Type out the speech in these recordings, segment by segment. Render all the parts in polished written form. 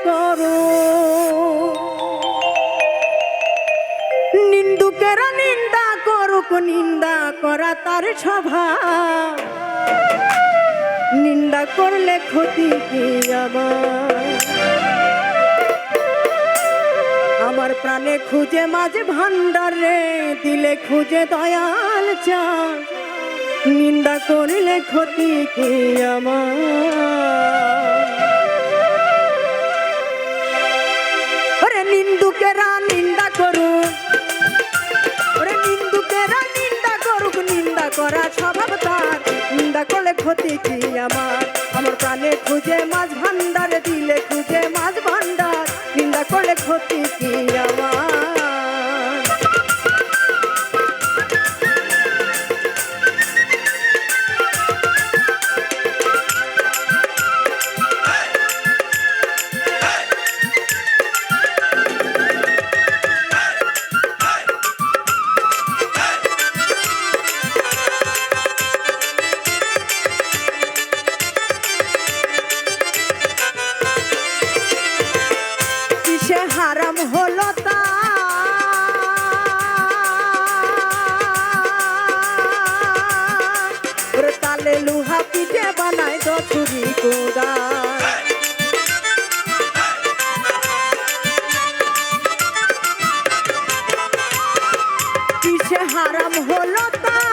করো, নিন্দুকেরা নিন্দা করুক, নিন্দা করা তার স্বভাব। নিন্দা করলে ক্ষতি কি আমার প্রাণে খুঁজে মাঝে ভান্ডারে, দিলে খুঁজে দয়াল চান। নিন্দা করলে ক্ষতি কি আমার? ওরে নিন্দুকেরা নিন্দা করুক, ওরে নিন্দুকেরা নিন্দা করুক, নিন্দা করা স্বভাব তার। নিন্দা করলে ক্ষতি কি আমার? আমার প্রাণে খুঁজে মাঝ ভান্ডার, দিলে খুঁজে মাঝ ভান্ডার। নিন্দা করলে ক্ষতি কি আমার? হারাম হলো তার, তালে লুহা পিঠে বানায় তো ছুরি কোদাল। কিসে হারাম হলো তার,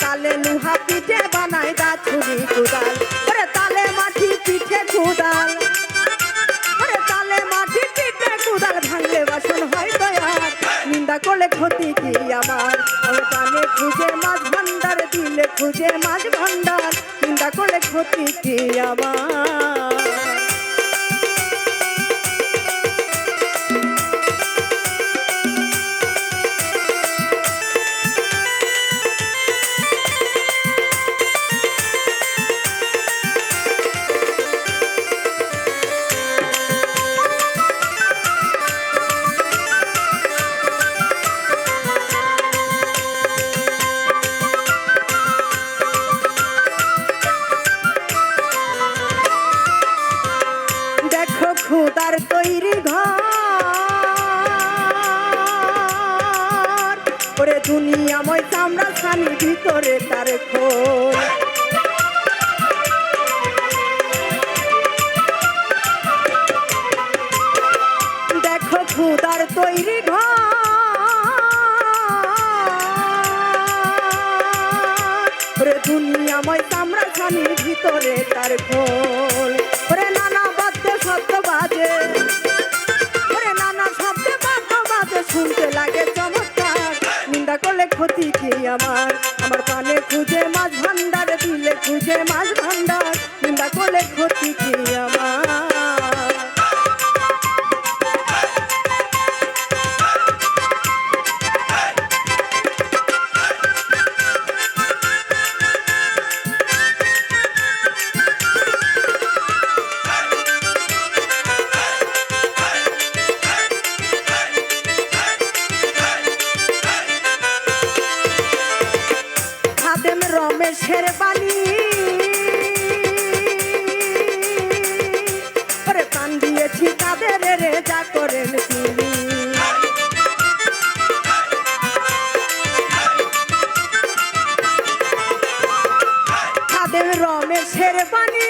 তালে লুহা পিঠে বানায় দা ছুরি কোদাল। ওরে তালে মাটি পিঠে কোদাল, ওরে তালে মাটি পিঠে কোদাল। ভাঙলে বাসন হয় দয়ার। নিন্দা করলে ক্ষতি কি আমার? আমার প্রাণে খুঁজে মাঝ ভান্ডার, দিলে খুঁজে মাঝ ভান্ডার। নিন্দা করলে ক্ষতি কি আমার? খুদার তৈরি ঘর, ওরে দুনিয়াময় চামড়া ছানি, ভিতরে তার খোল। দেখো খুদার তৈরি ঘর, ওরে দুনিয়াময় চামড়া ছানি, ভিতরে তার খোল। ওরে নানা শব্দ বাজে, ওরে নানা শব্দে বাদ্য বাজে, শুনতে লাগে চমৎকার। নিন্দা করলে ক্ষতি কি আমার? আমার প্রাণে খুঁজে মাঝ ভান্ডার, দিলে খুঁজে মাঝ ভান্ডার। নিন্দা করলে ক্ষতি কি আমার? রমেশের বাণী, ওরে প্রাণ দিয়েছি কাদের রে, যা করেন তিনি। খাদেম রমেশের বাণী,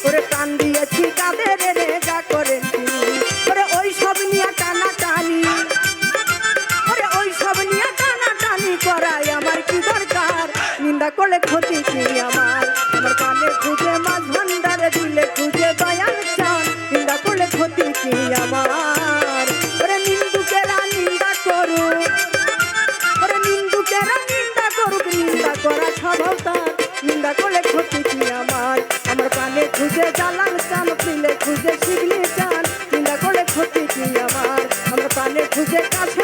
ওরে প্রাণ দিয়েছি কাদের রে, যা করেন তিনি। ওরে ওই সব নিয়ে নিন্দা করলে ক্ষতি কি আমার? আমার প্রাণে খুঁজে মাঝ ভান্ডারে, দিলে খুঁজে দয়াল চান। নিন্দা করলে ক্ষতি কি আমার? ওরে নিন্দুকেরা নিন্দা করুক, ওরে নিন্দুকেরা নিন্দা করুক, নিন্দা করা স্বভাব তার। নিন্দা করলে ক্ষতি কি আমার? আমার প্রাণে খুঁজে জালাল চান, দিলে খুঁজে শিগলি চান। নিন্দা করলে ক্ষতি কি আমার? আমার প্রাণে খুঁজে কাছে